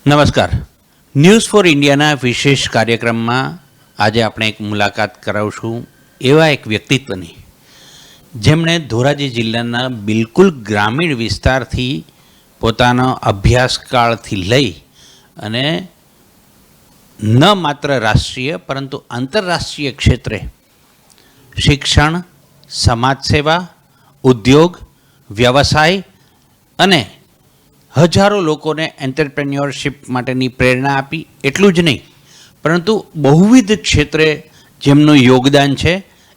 નમસ્કાર. News for ઇન્ડિયાના વિશેષ કાર્યક્રમમાં આજે આપણે એક મુલાકાત કરાવશું એવા એક વ્યક્તિત્વની, જેમણે ધોરાજી જિલ્લાના બિલકુલ ગ્રામીણ વિસ્તારથી પોતાનો અભ્યાસકાળથી લઈ અને ન માત્ર રાષ્ટ્રીય પરંતુ આંતરરાષ્ટ્રીય ક્ષેત્રે શિક્ષણ, સમાજસેવા, ઉદ્યોગ, વ્યવસાય અને હજારો લોકોને એન્ટરપ્રેન્યોરશિપ માટેની પ્રેરણા આપી. એટલું જ નહીં પરંતુ બહુવિધ ક્ષેત્રે જેમનું યોગદાન છે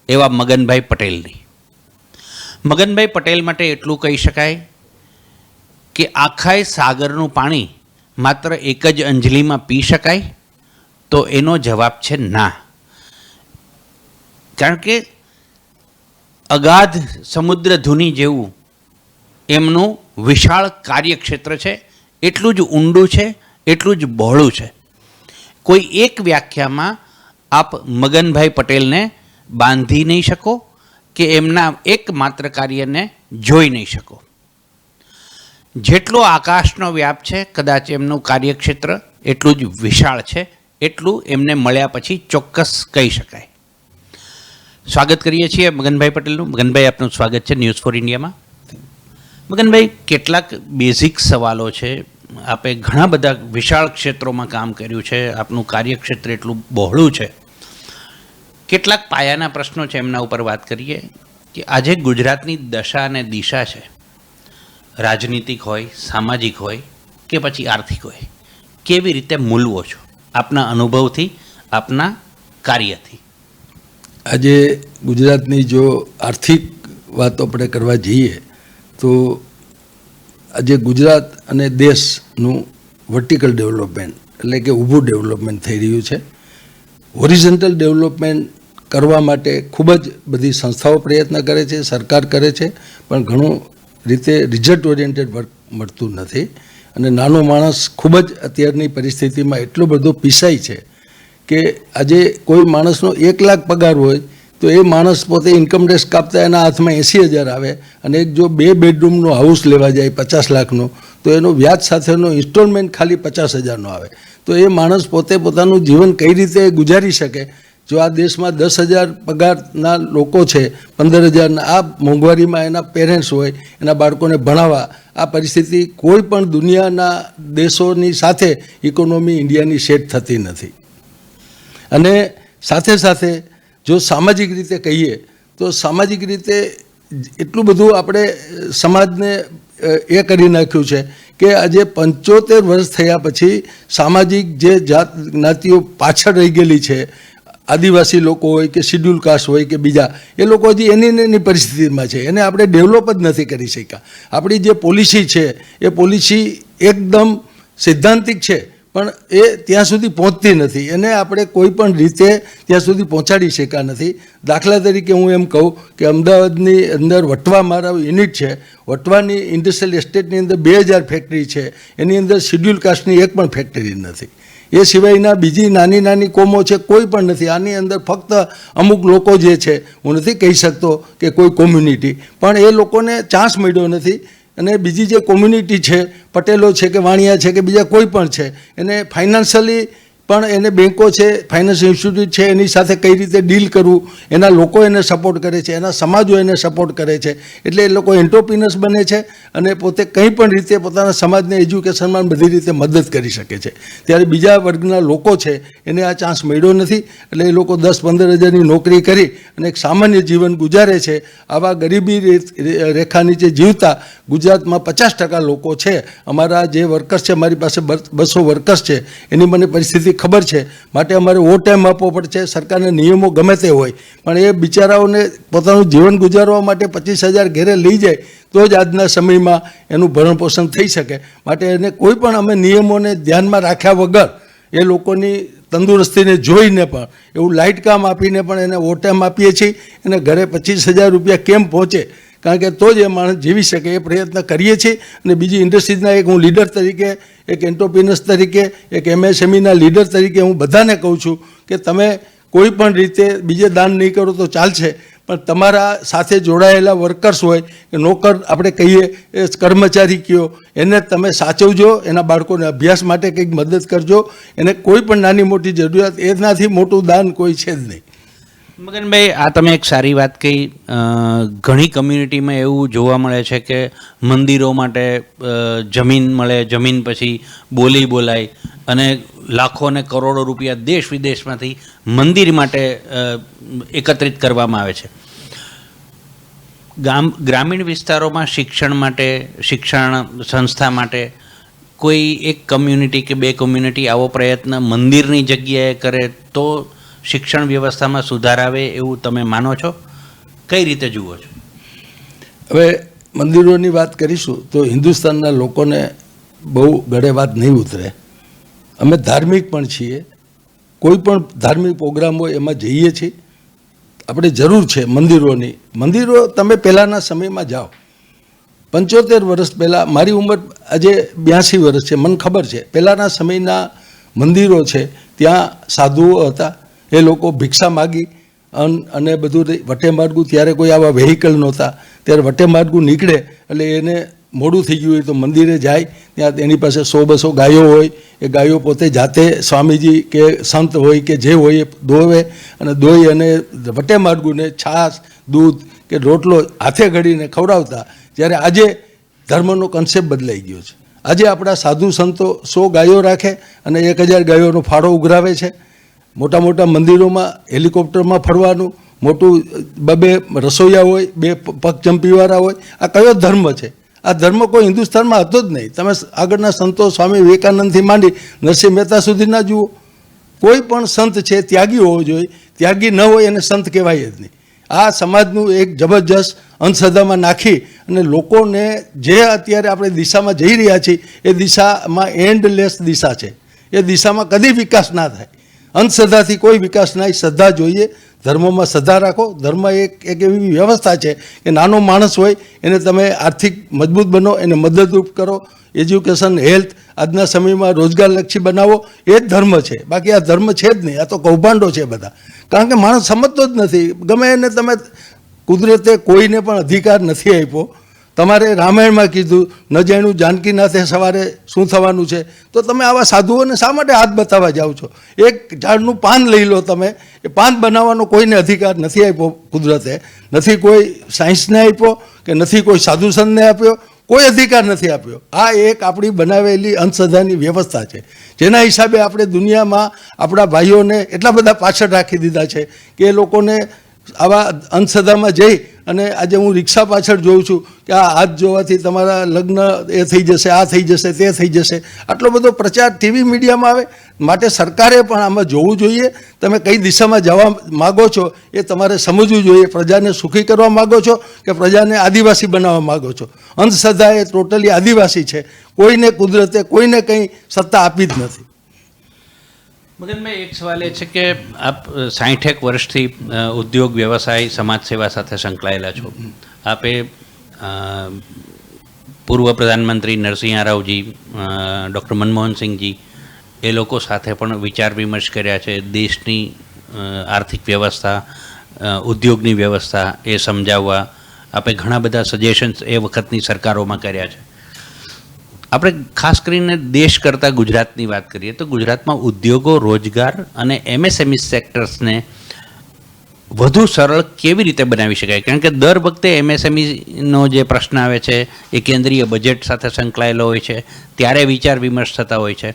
એવા મગનભાઈ પટેલની. મગનભાઈ પટેલ માટે એટલું કહી શકાય કે આખાય સાગરનું પાણી માત્ર એક જ અંજલિમાં પી શકાય? તો એનો જવાબ છે ના. કારણ કે અગાધ સમુદ્ર ધુની જેવું એમનું વિશાળ કાર્યક્ષેત્ર છે, એટલું જ ઊંડું છે, એટલું જ બહોળું છે. કોઈ એક વ્યાખ્યામાં આપ મગનભાઈ પટેલને બાંધી નહીં શકો કે એમના એકમાત્ર કાર્યને જોઈ નહીં શકો. જેટલો આકાશનો વ્યાપ છે, કદાચ એમનું કાર્યક્ષેત્ર એટલું જ વિશાળ છે, એટલું એમને મળ્યા પછી ચોક્કસ કહી શકાય. સ્વાગત કરીએ છીએ મગનભાઈ પટેલનું. મગનભાઈ, આપનું સ્વાગત છે ન્યૂઝ ફોર ઇન્ડિયામાં. મગનભાઈ, કેટલાક બેઝિક સવાલો છે. આપે ઘણા બધા વિશાળ ક્ષેત્રોમાં કામ કર્યું છે, આપનું કાર્યક્ષેત્ર એટલું બહોળું છે. કેટલાક પાયાના પ્રશ્નો છે, એમના ઉપર વાત કરીએ કે આજે ગુજરાતની દશા અને દિશા છે, રાજનીતિક હોય, સામાજિક હોય કે પછી આર્થિક હોય, કેવી રીતે મૂલવો છો આપના અનુભવથી, આપના કાર્યથી? આજે ગુજરાતની જો આર્થિક વાતો આપણે કરવા જઈએ તો આજે ગુજરાત અને દેશનું વર્ટિકલ ડેવલપમેન્ટ એટલે કે ઊભું ડેવલપમેન્ટ થઈ રહ્યું છે. હોરિઝોન્ટલ ડેવલપમેન્ટ કરવા માટે ખૂબ જ બધી સંસ્થાઓ પ્રયત્ન કરે છે, સરકાર કરે છે, પણ ઘણું રીતે રિઝલ્ટ ઓરિએન્ટેડ વર્ક મળતું નથી. અને નાનો માણસ ખૂબ જ અત્યારની પરિસ્થિતિમાં એટલો બધો પીસાય છે કે આજે કોઈ માણસનો 1 લાખ પગાર હોય તો એ માણસ પોતે ઇન્કમ ટેક્સ કાપતા એના હાથમાં 80,000 આવે, અને એક જો 2 બેડરૂમનો હાઉસ લેવા જાય 50 લાખનો તો એનો વ્યાજ સાથેનો ઇન્સ્ટોલમેન્ટ ખાલી 50,000નો આવે. તો એ માણસ પોતે પોતાનું જીવન કઈ રીતે ગુજારી શકે? જો આ દેશમાં 10,000 પગારના લોકો છે, 15,000ના, આ મોંઘવારીમાં એના પેરેન્ટ્સ હોય, એના બાળકોને ભણાવવા, આ પરિસ્થિતિ કોઈ પણ દુનિયાના દેશોની સાથે ઇકોનોમી ઇન્ડિયાની સેટ થતી નથી. અને સાથે સાથે જો સામાજિક રીતે કહીએ તો સામાજિક રીતે એટલું બધું આપણે સમાજને એ કરી નાખ્યું છે કે આજે 75 વર્ષ થયા પછી સામાજિક જે જાત જ્ઞાતિઓ પાછળ રહી ગયેલી છે, આદિવાસી લોકો હોય કે શિડ્યુલ કાસ્ટ હોય કે બીજા, એ લોકો હજી એની પરિસ્થિતિમાં છે. એને આપણે ડેવલપ જ નથી કરી શક્યા. આપણી જે પોલિસી છે એ પોલિસી એકદમ સૈદ્ધાંતિક છે, પણ એ ત્યાં સુધી પહોંચતી નથી. એને આપણે કોઈ પણ રીતે ત્યાં સુધી પહોંચાડી શક્યા નથી. દાખલા તરીકે હું એમ કહું કે અમદાવાદની અંદર વટવા મારા યુનિટ છે, વટવાની ઇન્ડસ્ટ્રીયલ એસ્ટેટની અંદર 2000 ફેક્ટરી છે, એની અંદર શિડ્યુલ કાસ્ટની એક પણ ફેક્ટરી નથી. એ સિવાયના બીજી નાની નાની કોમો છે, કોઈ પણ નથી. આની અંદર ફક્ત અમુક લોકો જે છે, હું નથી કહી શકતો કે કોઈ કોમ્યુનિટી, પણ એ લોકોને ચાન્સ મળ્યો નથી. અને બીજી જે કોમ્યુનિટી છે, પટેલો છે કે વાણિયા છે કે બીજા કોઈ પણ છે, એને ફાઇનાન્શિયલી પણ એને બેન્કો છે, ફાઇનાન્શિયલ ઇન્સ્ટિટ્યૂટ છે, એની સાથે કઈ રીતે ડીલ કરવું, એના લોકો એને સપોર્ટ કરે છે, એના સમાજો એને સપોર્ટ કરે છે. એટલે એ લોકો એન્ટરપ્રિનર્સ બને છે અને પોતે કંઈ પણ રીતે પોતાના સમાજને એજ્યુકેશનમાં બધી રીતે મદદ કરી શકે છે. ત્યારે બીજા વર્ગના લોકો છે એને આ ચાન્સ મળ્યો નથી. એટલે એ લોકો 10-15 હજારની નોકરી કરી અને એક સામાન્ય જીવન ગુજારે છે. આવા ગરીબી રેખા નીચે જીવતા ગુજરાતમાં 50% લોકો છે. અમારા જે વર્કર્સ છે, મારી પાસે 200 વર્કર્સ છે, એની મને પરિસ્થિતિ ખબર છે. માટે અમારે ઓવર ટાઈમ આપવો પડશે. સરકારના નિયમો ગમે તે હોય, પણ એ બિચારાઓને પોતાનું જીવન ગુજારવા માટે 25,000 ઘેરે લઈ જાય તો જ આજના સમયમાં એનું ભરણ પોષણ થઈ શકે. માટે એને કોઈ પણ અમે નિયમોને ધ્યાનમાં રાખ્યા વગર એ લોકોની તંદુરસ્તીને જોઈને પણ એવું લાઇટ કામ આપીને પણ એને ઓવર ટાઈમ આપીએ છીએ. એને ઘરે 25,000 રૂપિયા કેમ પહોંચે, કારણ કે તો જ એ માણસ જીવી શકે એ પ્રયત્ન કરીએ છીએ. અને બીજી ઇન્ડસ્ટ્રીઝના એક હું લીડર તરીકે, એક એન્ટરપ્રિનર્સ તરીકે, એક MSMEના લીડર તરીકે હું બધાને કહું છું કે તમે કોઈ પણ રીતે બીજે દાન નહીં કરો તો ચાલશે, પણ તમારા સાથે જોડાયેલા વર્કર્સ હોય કે નોકર આપણે કહીએ એ કર્મચારી કયો, એને તમે સાચવજો, એના બાળકોને અભ્યાસ માટે કંઈક મદદ કરજો, એને કોઈ પણ નાની મોટી જરૂરિયાત, એનાથી મોટું દાન કોઈ છે જ નહીં. મગનભાઈ, આ તમે એક સારી વાત કહી. ઘણી કમ્યુનિટીમાં એવું જોવા મળે છે કે મંદિરો માટે જમીન મળે, જમીન પછી બોલી બોલાય અને લાખો અને કરોડો રૂપિયા દેશ વિદેશમાંથી મંદિર માટે એકત્રિત કરવામાં આવે છે. ગ્રામીણ વિસ્તારોમાં શિક્ષણ માટે, શિક્ષણ સંસ્થા માટે કોઈ એક કમ્યુનિટી કે બે કમ્યુનિટી આવો પ્રયત્ન મંદિરની જગ્યાએ કરે તો શિક્ષણ વ્યવસ્થામાં સુધાર આવે એવું તમે માનો છો? કઈ રીતે જુઓ છો? હવે મંદિરોની વાત કરીશું તો હિન્દુસ્તાનના લોકોને બહુ ગળે વાત નહીં ઉતરે. અમે ધાર્મિક પણ છીએ, કોઈ પણ ધાર્મિક પ્રોગ્રામ હોય એમાં જઈએ છીએ. આપણે જરૂર છે મંદિરોની. મંદિરો તમે પહેલાંના સમયમાં જાઓ, 75 વર્ષ પહેલાં, મારી ઉંમર આજે 82 વર્ષ છે, મને ખબર છે પહેલાંના સમયના મંદિરો છે, ત્યાં સાધુઓ હતા, એ લોકો ભિક્ષા માગી અને બધું વટે માર્ગું, ત્યારે કોઈ આવા વેહિકલ નહોતા, ત્યારે વટે માર્ગું નીકળે એટલે એને મોડું થઈ ગયું હોય તો મંદિરે જાય, ત્યાં એની પાસે 100-200 ગાયો હોય, એ ગાયો પોતે જાતે સ્વામીજી કે સંત હોય કે જે હોય એ દોવે અને દોઈ અને વટે માર્ગુને છાશ, દૂધ કે રોટલો હાથે ઘડીને ખવડાવતા. જ્યારે આજે ધર્મનો કન્સેપ્ટ બદલાઈ ગયો છે. આજે આપણા સાધુ સંતો 100 ગાયો રાખે અને 1000 ગાયોનો ફાળો ઉઘરાવે છે. મોટા મોટા મંદિરોમાં હેલિકોપ્ટરમાં ફરવાનું, મોટું 2 રસોઈયા હોય, 2 પગચંપીવાળા હોય. આ કયો ધર્મ છે? આ ધર્મ કોઈ હિન્દુસ્તાનમાં હતો જ નહીં. તમે આગળના સંતો સ્વામી વિવેકાનંદથી માંડી નરસિંહ મહેતા સુધીના જુઓ. કોઈ પણ સંત છે ત્યાગી હોવો જોઈએ, ત્યાગી ન હોય એને સંત કહેવાય જ નહીં. આ સમાજનું એક જબરજસ્ત અંધશ્રદ્ધામાં નાખી અને લોકોને જે અત્યારે આપણે દિશામાં જઈ રહ્યા છીએ એ દિશામાં એન્ડલેસ દિશા છે. એ દિશામાં કદી વિકાસ ના થાય. અંધશ્રદ્ધાથી કોઈ વિકાસ નહીં. શ્રદ્ધા જોઈએ, ધર્મમાં શ્રદ્ધા રાખો. ધર્મ એક એવી વ્યવસ્થા છે કે નાનો માણસ હોય એને તમે આર્થિક મજબૂત બનો, એને મદદરૂપ કરો, એજ્યુકેશન, હેલ્થ, આજના સમયમાં રોજગારલક્ષી બનાવો, એ જ ધર્મ છે. બાકી આ ધર્મ છે જ નહીં, આ તો કૌભાંડો છે બધા. કારણ કે માણસ સમજતો જ નથી. ગમે એને તમે, કુદરતે કોઈને પણ અધિકાર નથી આપ્યો. તમારે રામાયણમાં કીધું ન જાણ્યું જાનકીનાથે સવારે શું થવાનું છે, તો તમે આવા સાધુઓને શા માટે હાથ બતાવવા જાઓ છો? એક ઝાડનું પાન લઈ લો તમે, એ પાન બનાવવાનો કોઈને અધિકાર નથી આપ્યો કુદરતે, નથી કોઈ સાયન્સને આપ્યો કે નથી કોઈ સાધુ સંતને આપ્યો, કોઈ અધિકાર નથી આપ્યો. આ એક આપણી બનાવેલી અંધશ્રદ્ધાની વ્યવસ્થા છે, જેના હિસાબે આપણે દુનિયામાં આપણા ભાઈઓને એટલા બધા પાછળ રાખી દીધા છે કે એ લોકોને આવા અંધશ્રદ્ધામાં જઈ અને આજે હું રિક્ષા પાછળ જોઉં છું કે આ હાથ જોવાથી તમારા લગ્ન એ થઈ જશે, આ થઈ જશે, તે થઈ જશે. આટલો બધો પ્રચાર ટીવી મીડિયામાં આવે. માટે સરકારે પણ આમાં જોવું જોઈએ. તમે કઈ દિશામાં જવા માગો છો એ તમારે સમજવું જોઈએ. પ્રજાને સુખી કરવા માગો છો કે પ્રજાને આદિવાસી બનાવવા માગો છો? અંધશ્રદ્ધા એ ટોટલી આદિવાસી છે. કોઈને કુદરતે કોઈને કંઈ સત્તા આપી જ નથી. મગનભાઈ, એક સવાલ એ છે કે આપ 60 વર્ષથી ઉદ્યોગ, વ્યવસાય, સમાજ સેવા સાથે સંકળાયેલા છો. આપે પૂર્વ પ્રધાનમંત્રી નરસિંહ રાવજી, ડૉક્ટર મનમોહનસિંહજી એ લોકો સાથે પણ વિચાર વિમર્શ કર્યા છે. દેશની આર્થિક વ્યવસ્થા, ઉદ્યોગની વ્યવસ્થા એ સમજાવવા આપે ઘણા બધા સજેશન્સ એ વખતની સરકારોમાં કર્યા છે. આપણે ખાસ કરીને દેશ કરતાં ગુજરાતની વાત કરીએ તો ગુજરાતમાં ઉદ્યોગો, રોજગાર અને એમએસએમઈ સેક્ટર્સને વધુ સરળ કેવી રીતે બનાવી શકાય? કારણ કે દર વખતે એમએસએમઈનો જે પ્રશ્ન આવે છે એ કેન્દ્રીય બજેટ સાથે સંકળાયેલો હોય છે, ત્યારે વિચાર વિમર્શ થતા હોય છે.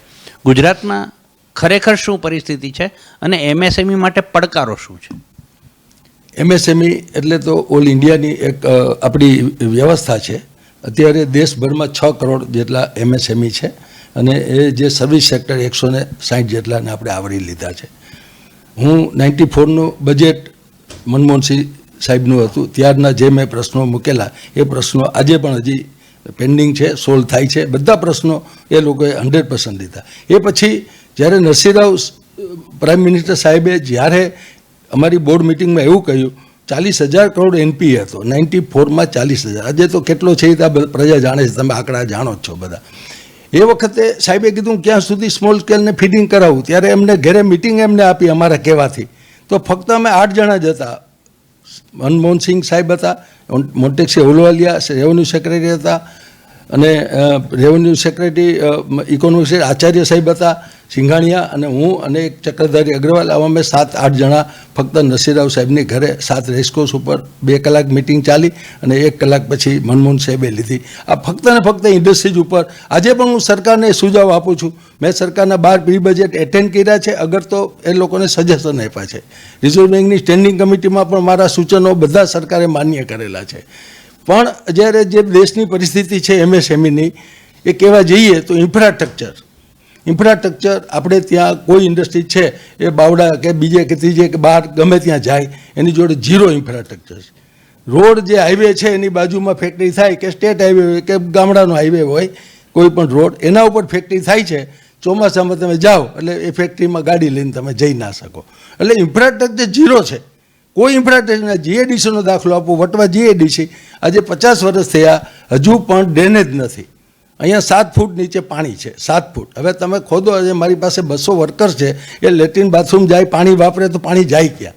ગુજરાતમાં ખરેખર શું પરિસ્થિતિ છે અને એમએસએમઈ માટે પડકારો શું છે? એમએસએમઈ એટલે તો ઓલ ઇન્ડિયાની એક આપણી વ્યવસ્થા છે. અત્યારે દેશભરમાં 6 કરોડ જેટલા એમએસએમઈ છે અને એ જે સર્વિસ સેક્ટર 160 જેટલાને આપણે આવરી લીધા છે. હું 94નું બજેટ મનમોહનસિંહ સાહેબનું હતું, ત્યારના જે મેં પ્રશ્નો મૂકેલા એ પ્રશ્નો આજે પણ હજી પેન્ડિંગ છે, સોલ્વ થાય છે. બધા પ્રશ્નો એ લોકોએ 100% લીધા. એ પછી જ્યારે નરસિંહ રાવ પ્રાઇમ મિનિસ્ટર સાહેબે જ્યારે અમારી બોર્ડ મિટિંગમાં એવું કહ્યું 40,000 કરોડ એનપી હતો 94માં 40,000. આજે તો કેટલો છે એ પ્રજા જાણે છે, તમે આંકડા જાણો જ છો બધા. એ વખતે સાહેબે કીધું ક્યાં સુધી સ્મોલ સ્કેલને ફીડિંગ કરાવવું. ત્યારે એમને ઘરે મિટિંગ એમને આપી અમારા કહેવાથી. તો ફક્ત અમે 8 જણા જ હતા મનમોહનસિંહ સાહેબ હતા, મોન્ટેક્સી ઓલવાલિયા રેવન્યુ સેક્રેટરી હતા, અને રેવન્યુ સેક્રેટરી ઇકોનોમિક્સ આચાર્ય સાહેબ હતા, સિંઘાણીયા, અને હું અને એક ચક્રધારી અગ્રવાલ. આવા અમે 7-8 જણા ફક્ત નરસિંહરાવ સાહેબની ઘરે 7 રેસકોર્સ ઉપર 2 કલાક મિટિંગ ચાલી અને 1 કલાક પછી મનમોહન સાહેબે લીધી. આ ફક્ત ને ફક્ત ઇન્ડસ્ટ્રીઝ ઉપર. આજે પણ હું સરકારને સુઝાવ આપું છું. મેં સરકારના 12 પ્રી બજેટ એટેન્ડ કર્યા છે, અગર તો એ લોકોને સજેશન આપ્યા છે. રિઝર્વ બેંકની સ્ટેન્ડિંગ કમિટીમાં પણ મારા સૂચનો બધા સરકારે માન્ય કરેલા છે. પણ જ્યારે જે દેશની પરિસ્થિતિ છે MSMEની, એ કહેવા જઈએ તો ઇન્ફ્રાસ્ટ્રક્ચર આપણે ત્યાં કોઈ ઇન્ડસ્ટ્રી છે એ બાવડા કે બીજે કે ત્રીજે કે બહાર ગમે ત્યાં જાય, એની જોડે ઝીરો ઇન્ફ્રાસ્ટ્રક્ચર છે. રોડ જે હાઈવે છે એની બાજુમાં ફેક્ટરી થાય, કે સ્ટેટ હાઈવે હોય કે ગામડાનો હાઈવે હોય, કોઈ પણ રોડ એના ઉપર ફેક્ટરી થાય છે. ચોમાસામાં તમે જાઓ એટલે એ ફેક્ટરીમાં ગાડી લઈને તમે જઈ ના શકો. એટલે ઇન્ફ્રાસ્ટ્રક્ચર ઝીરો છે, કોઈ ઇન્ફ્રાસ્ટ્રક્ચર. GADCનો દાખલો આપો, વટવા GADC આજે 50 વર્ષ થયા, હજુ પણ ડ્રેનેજ નથી. અહીંયા 7 ફૂટ નીચે પાણી છે, 7 ફૂટ. હવે તમે ખોદો, આજે મારી પાસે 200 વર્કર છે, એ લેટ્રિન બાથરૂમ જાય, પાણી વાપરે તો પાણી જાય ક્યાં?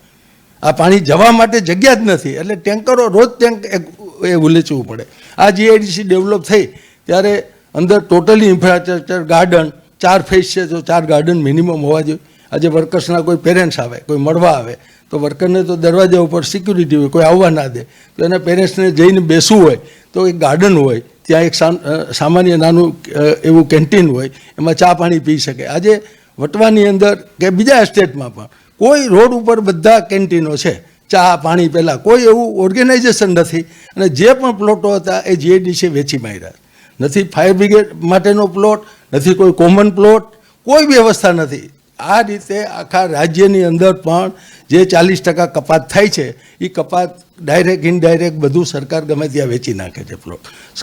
આ પાણી જવા માટે જગ્યા જ નથી. એટલે ટેન્કરો રોજ એ ઉલેચવું પડે. આ GADC ડેવલપ થઈ ત્યારે અંદર ટોટલી ઇન્ફ્રાસ્ટ્રક્ચર, ગાર્ડન 4 ફેઝ છે, તો 4 ગાર્ડન મિનિમમ હોવા જોઈએ. આજે વર્કર્સના કોઈ પેરેન્ટ્સ આવે, કોઈ મળવા આવે, તો વર્કરને તો દરવાજા ઉપર સિક્યુરિટી હોય, કોઈ આવવા ના દે, તો એના પેરેન્ટ્સને જઈને બેસવું હોય તો એક ગાર્ડન હોય, ત્યાં એક સામાન્ય નાનું એવું કેન્ટીન હોય, એમાં ચા પાણી પી શકે. આજે વટવાની અંદર કે બીજા સ્ટેટમાં પણ કોઈ રોડ ઉપર બધા કેન્ટીનો છે, ચા પાણી પહેલાં કોઈ એવું ઓર્ગેનાઇઝેશન નથી. અને જે પણ પ્લોટો હતા એ GADC વેચી માર્યા. નથી ફાયર બ્રિગેડ માટેનો પ્લોટ, નથી કોઈ કોમન પ્લોટ, કોઈ વ્યવસ્થા નથી. આ રીતે આખા રાજ્યની અંદર પણ જે 40% કપાત થાય છે, એ કપાત ડાયરેક્ટ ઇનડાયરેક્ટ બધું સરકાર ગમે ત્યાં વેચી નાખે છે પ્લોટ.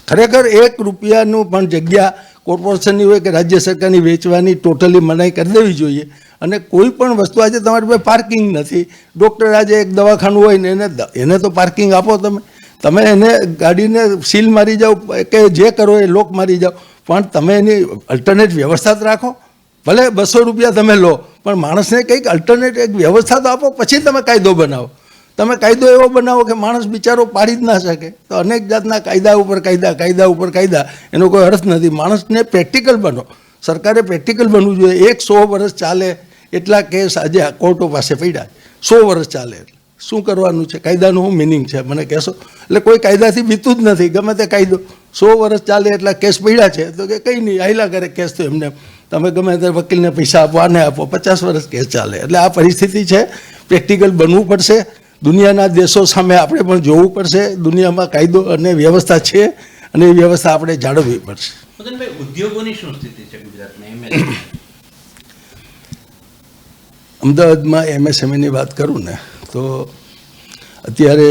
ખરેખર 1 રૂપિયાનું પણ જગ્યા કોર્પોરેશનની હોય કે રાજ્ય સરકારની વેચવાની ટોટલી મનાઈ કરી દેવી જોઈએ. અને કોઈ પણ વસ્તુ, આજે તમારી પાસે પાર્કિંગ નથી. ડૉક્ટર આજે એક દવાખાનું હોય ને એને તો પાર્કિંગ આપો. તમે એને ગાડીને સીલ મારી જાઓ કે જે કરો એ લોક મારી જાઓ, પણ તમે એની અલ્ટરનેટ વ્યવસ્થા જ રાખો. ભલે 200 રૂપિયા તમે લો, પણ માણસને કંઈક અલ્ટરનેટ એક વ્યવસ્થા તો આપો, પછી તમે કાયદો બનાવો. તમે કાયદો એવો બનાવો કે માણસ બિચારો પાડી જ ના શકે. તો અનેક જાતના કાયદા ઉપર કાયદા, એનો કોઈ અર્થ નથી. માણસને પ્રેક્ટિકલ બનો. સરકારે પ્રેક્ટિકલ બનવું જોઈએ. 100 વર્ષ ચાલે એટલા કેસ આજે કોર્ટો પાસે પડ્યા. 100 વર્ષ ચાલે શું કરવાનું છે? કાયદાનું શું મિનિંગ છે મને કહેશો? એટલે કોઈ કાયદાથી બીતું જ નથી. ગમે તે કાયદો 100 વર્ષ ચાલે એટલા કેસ પડ્યા છે, તો કે કંઈ નહીં, હાલ્યા કરે કેસ. તો એમને તમે ગમે તે વકીલને પૈસા આપો, આને આપો, 50 વર્ષ કેસ ચાલે. એટલે આ પરિસ્થિતિ છે. પ્રેક્ટિકલ બનવું પડશે. દુનિયાના દેશો સામે આપણે પણ જોવું પડશે. દુનિયામાં કાયદો અને વ્યવસ્થા છે, અને એ વ્યવસ્થા આપણે જાળવવી પડશે. મદનભાઈ, ઉદ્યોગોની શું સ્થિતિ છે ગુજરાતમાં? અમદાવાદમાં MSMEની વાત કરું ને, તો અત્યારે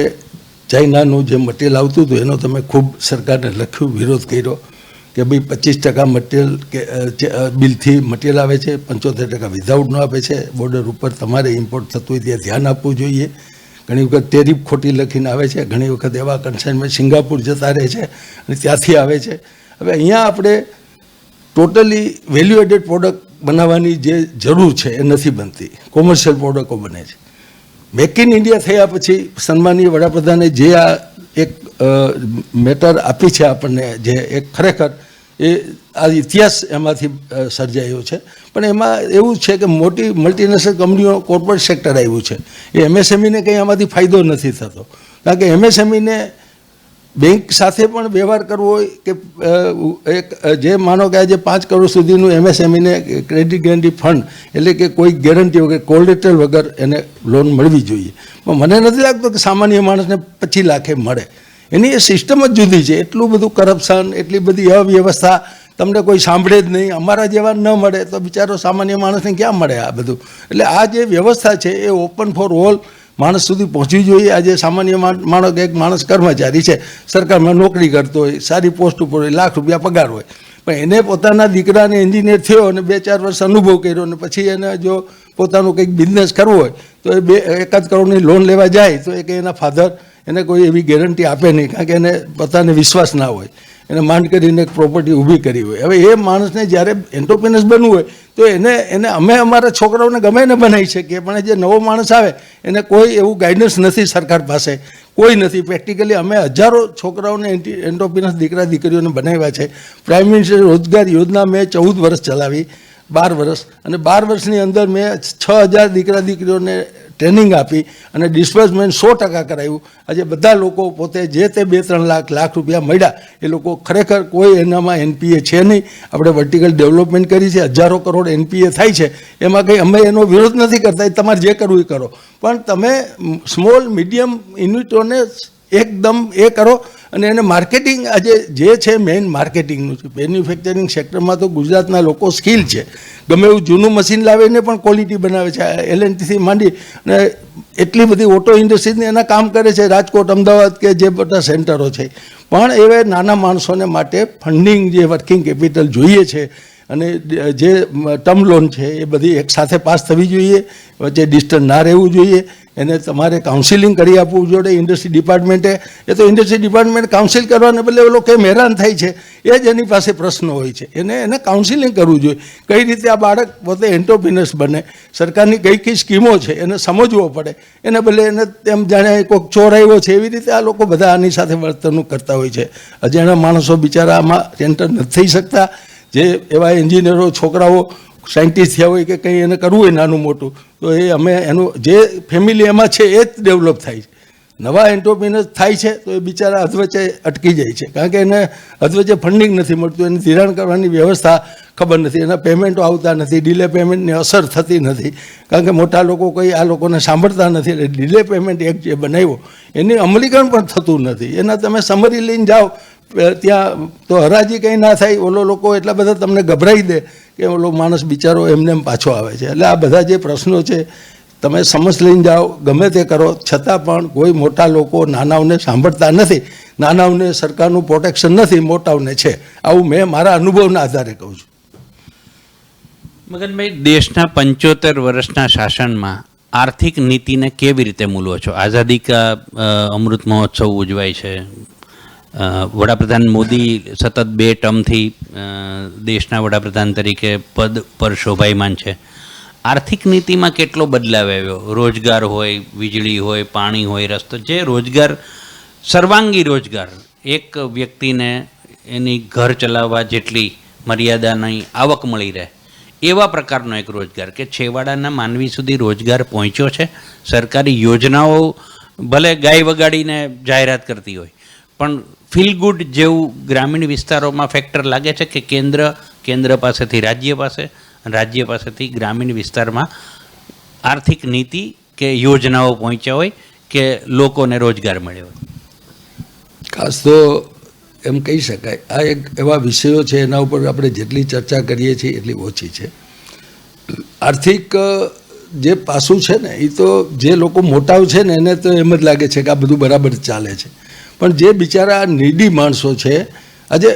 ચાઇનાનું જે મટીરિયલ આવતું હતું એનો તમે ખૂબ સરકારને લખ્યું, વિરોધ કર્યો કે ભાઈ 25% મટીરિયલ કે બિલથી મટીરિયલ આવે છે, 75% વિધાઉટનો આપે છે. બોર્ડર ઉપર તમારે ઇમ્પોર્ટ થતું હોય ત્યાં ધ્યાન આપવું જોઈએ. ઘણી વખત ટેરિફ ખોટી લખીને આવે છે, ઘણી વખત એવા કન્સાઇનમેન્ટ સિંગાપુર જતા રહે છે અને ત્યાંથી આવે છે. હવે અહીંયા આપણે ટોટલી વેલ્યુ એડેડ પ્રોડક્ટ બનાવવાની જે જરૂર છે એ નથી બનતી. કોમર્શિયલ પ્રોડક્ટો બને છે. મેક ઇન ઇન્ડિયા થયા પછી સન્માનીય વડાપ્રધાને જે આ એક મેટર આપી છે આપણને, જે એક ખરેખર એ આ ઇતિહાસ એમાંથી સર્જાયો છે. પણ એમાં એવું છે કે મોટી મલ્ટીનેશનલ કંપનીઓ કોર્પોરેટ સેક્ટર આવ્યું છે. એ MSMEને કંઈ આમાંથી ફાયદો નથી થતો. કારણ કે MSMEને બેંક સાથે પણ વ્યવહાર કરવો હોય કે એક જે માનો કે આજે 5 કરોડ સુધીનું MSMEને ક્રેડિટ ગેરંટી ફંડ, એટલે કે કોઈ ગેરંટી વગર, કોલેટરલ વગર એને લોન મળવી જોઈએ. પણ મને નથી લાગતું કે સામાન્ય માણસને 25 લાખે મળે. એની એ સિસ્ટમ જ જુદી છે. એટલું બધું કરપ્શન, એટલી બધી અવ્યવસ્થા, તમને કોઈ સાંભળે જ નહીં. અમારા જેવા ન મળે તો બિચારો સામાન્ય માણસને ક્યાં મળે આ બધું? એટલે આ જે વ્યવસ્થા છે એ ઓપન ફોર ઓલ માણસ સુધી પહોંચવી જોઈએ. આજે સામાન્ય માણસ, એક માણસ કર્મચારી છે, સરકારમાં નોકરી કરતો હોય, સારી પોસ્ટ ઉપર હોય, લાખ રૂપિયા પગાર હોય, પણ એને પોતાના દીકરાને એન્જિનિયર થયો અને 2-4 વર્ષ અનુભવ કર્યો અને પછી એને જો પોતાનું કંઈક બિઝનેસ કરવો હોય તો એ 1 કરોડની લોન લેવા જાય તો એ કે એના ફાધર એને કોઈ એવી ગેરંટી આપે નહીં, કારણ કે એને પોતાને વિશ્વાસ ના હોય. એને માંડ કરીને એક પ્રોપર્ટી ઊભી કરી હોય. હવે એ માણસને જ્યારે એન્ટરપ્રેનર્સ બનવું હોય તો એને અમે અમારા છોકરાઓને ગમે એને બનાવી શકીએ, પણ જે નવો માણસ આવે એને કોઈ એવું ગાઈડન્સ નથી સરકાર પાસે, કોઈ નથી. પ્રેક્ટિકલી અમે હજારો છોકરાઓને એન્ટરપ્રિનર્સ દીકરા દીકરીઓને બનાવ્યા છે. પ્રાઇમ મિનિસ્ટર રોજગાર યોજના મેં 14 વર્ષ ચલાવી, 12 વર્ષ, અને 12 વર્ષની અંદર મેં 6000 દીકરા દીકરીઓને ટ્રેનિંગ આપી અને ડિસ્બર્સમેન્ટ 100% કરાવ્યું. આજે બધા લોકો પોતે જે તે 2-3 લાખ રૂપિયા મળ્યા એ લોકો ખરેખર કોઈ એનામાં એનપીએ છે નહીં. આપણે વર્ટિકલ ડેવલપમેન્ટ કરી છે, હજારો કરોડ એનપીએ થાય છે, એમાં કંઈ અમે એનો વિરોધ નથી કરતા, એ તમારે જે કરવું એ કરો, પણ તમે સ્મોલ મીડિયમ યુનિટોને એકદમ એ કરો અને એને માર્કેટિંગ, આજે જે છે મેઇન માર્કેટિંગનું છે. મેન્યુફેક્ચરિંગ સેક્ટરમાં તો ગુજરાતના લોકો સ્કિલ છે, ગમે એવું જૂનું મશીન લાવીને પણ ક્વોલિટી બનાવે છે. L&Tથી માંડી અને એટલી બધી ઓટો ઇન્ડસ્ટ્રીઝને એના કામ કરે છે, રાજકોટ, અમદાવાદ કે જે બધા સેન્ટરો છે. પણ એવા નાના માણસોને માટે ફંડિંગ, જે વર્કિંગ કેપિટલ જોઈએ છે અને જે ટર્મ લોન છે એ બધી એકસાથે પાસ થવી જોઈએ, વચ્ચે ડિસ્ટન્સ ના રહેવું જોઈએ. એને તમારે કાઉન્સિલિંગ કરી આપવું જોઈએ ઇન્ડસ્ટ્રી ડિપાર્ટમેન્ટે. એ તો ઇન્ડસ્ટ્રી ડિપાર્ટમેન્ટ કાઉન્સિલ કરવાને બદલે એ લોકો હેરાન થાય છે, એ જ એની પાસે પ્રશ્નો હોય છે. એને કાઉન્સિલિંગ કરવું જોઈએ, કઈ રીતે આ બાળક પોતે એન્ટરપ્રિનર્સ બને, સરકારની કઈ સ્કીમો છે એને સમજવો પડે. એને બદલે એને એમ જાણે કોઈક ચોર આવ્યો છે એવી રીતે આ લોકો બધા આની સાથે વર્તણૂક કરતા હોય છે. અજાણ્યા માણસો બિચારા આમાં એન્ટર નથી થઈ શકતા. જે એવા એન્જિનિયરો છોકરાઓ સાયન્ટિસ્ટ થયા હોય કે કંઈ એને કરવું હોય નાનું મોટું, તો એ અમે એનું જે ફેમિલી એમાં છે એ જ ડેવલપ થાય છે. નવા એન્ટરપ્રિનર્સ થાય છે તો એ બિચારા અધવચ્ચે અટકી જાય છે, કારણ કે એને અધવચ્ચે ફંડિંગ નથી મળતું, એને ધિરાણ કરવાની વ્યવસ્થા ખબર નથી, એના પેમેન્ટો આવતા નથી, ડિલે પેમેન્ટની અસર થતી નથી, કારણ કે મોટા લોકો કોઈ આ લોકોને સાંભળતા નથી. એટલે ડિલે પેમેન્ટ એક જે બનાવ્યો એની અમલીકરણ પણ થતું નથી. એના તમે સમરી લઈને જાઓ ત્યાં તો હરાજી કંઈ ના થાય, ઓલો લોકો એટલા બધા તમને ગભરાઈ દે કે ઓલો માણસ બિચારો એમને એમ પાછો આવે છે. એટલે આ બધા જે પ્રશ્નો છે તમે સમજ લઈને જાઓ, ગમે તે કરો, છતાં પણ કોઈ મોટા લોકો નાનાઓને સાંભળતા નથી. નાનાઓને સરકારનું પ્રોટેક્શન નથી, મોટાઓને છે. આવું મેં મારા અનુભવના આધારે કહું છું. મગનભાઈ, દેશના 75 વર્ષના શાસનમાં આર્થિક નીતિને કેવી રીતે મૂલવો છો? આઝાદી કા અમૃત મહોત્સવ ઉજવાય છે, વડાપ્રધાન મોદી સતત 2 ટર્મથી દેશના વડાપ્રધાન તરીકે પદ પર શોભાયમાન છે. આર્થિક નીતિમાં કેટલો બદલાવ આવ્યો? રોજગાર હોય, વીજળી હોય, પાણી હોય, રસ્તો, જે રોજગાર, સર્વાંગી રોજગાર, એક વ્યક્તિને એની ઘર ચલાવવા જેટલી મર્યાદાની આવક મળી રહે, એવા પ્રકારનો એક રોજગાર કે છેવાડાના માનવી સુધી રોજગાર પહોંચ્યો છે. સરકારી યોજનાઓ ભલે ગાય વગાડીને જાહેરાત કરતી હોય, પણ ફીલ ગુડ જેવું ગ્રામીણ વિસ્તારોમાં ફેક્ટર લાગે છે કે કેન્દ્ર પાસેથી રાજ્ય પાસે, રાજ્ય પાસેથી ગ્રામીણ વિસ્તારમાં આર્થિક નીતિ કે યોજનાઓ પહોંચ્યા હોય કે લોકોને રોજગાર મળ્યો હોય? ખાસ તો એમ કહી શકાય, આ એક એવા વિષયો છે એના ઉપર આપણે જેટલી ચર્ચા કરીએ છીએ એટલી ઓછી છે. આર્થિક જે પાસું છે ને એ તો જે લોકો મોટાઓ છે ને એને તો એમ જ લાગે છે કે આ બધું બરાબર ચાલે છે, પણ જે બિચારા નીડી માણસો છે, આજે